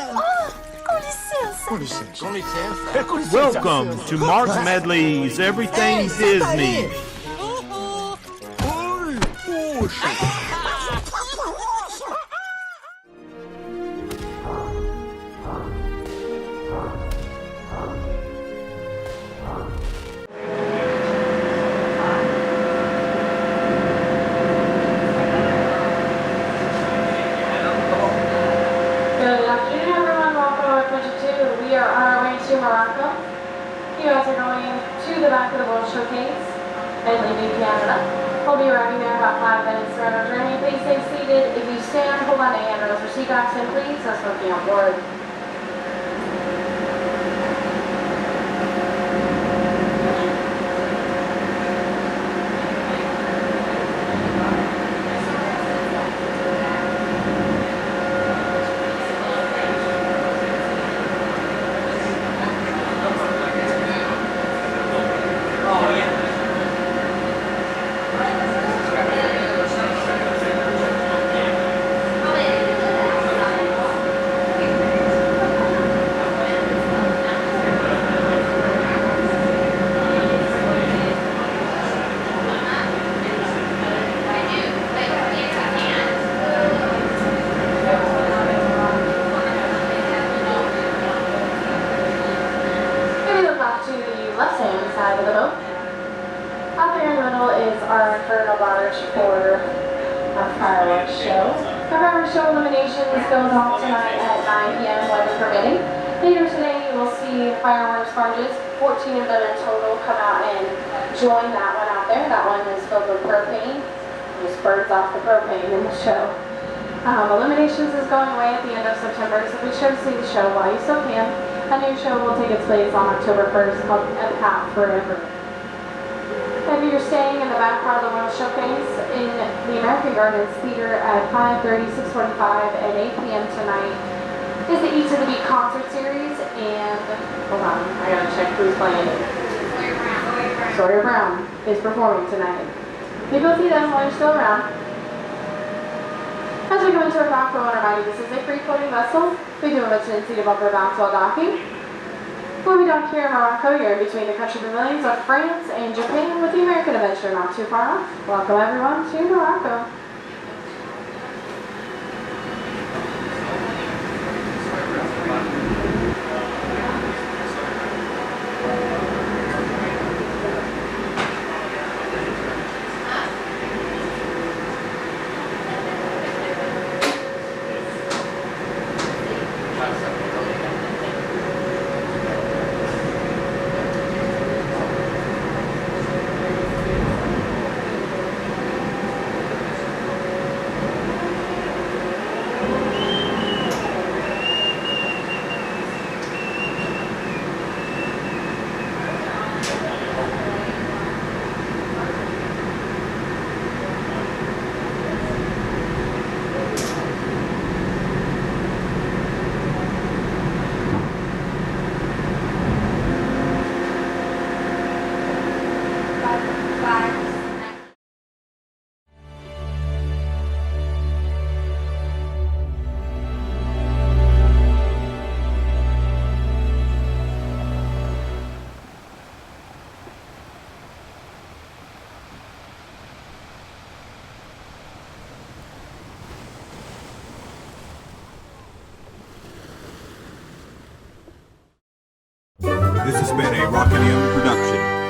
Com licença. Com licença. Com licença. Welcome to Mark Medley's Everything Disney. Oi, puxa. Good afternoon, everyone. Welcome to our 22. We are on our way to Morocco. You guys are going to the back of the World Showcase and leaving Canada. We'll be arriving there in about 5 minutes throughout our journey. Please stay seated. If you stand, hold on to handrails or seat backs in, please. No smoking on board. Side of the boat. Out there in the middle is our infernal barge for our fireworks show. Our fireworks show illuminations goes off tonight at 9 p.m. weather permitting. Later today you will see fireworks barges, 14 of them in total, come out and join that one out there. That one is filled with propane. Just burns off the propane in the show. Illuminations is going away at the end of September, so be sure to see the show while you still can. A new show will take its place on October 1st called Epcot Forever. If you're staying in the back part of the World Showcase in the American Gardens Theater at 5:30, 6:45, and 8 p.m. tonight is the Eat to the Beat concert series, and hold on, I gotta check who's playing. Sawyer Brown is performing tonight. You go see them while you're still around. As we go into our dock, we want to remind you this is a free floating vessel. We do a mention seated bumper bounce while docking. We'll be docked here in Morocco. You're in between the country pavilions of France and Japan with the American Adventure not too far off. Welcome everyone to Morocco. This has been a Rockinium production.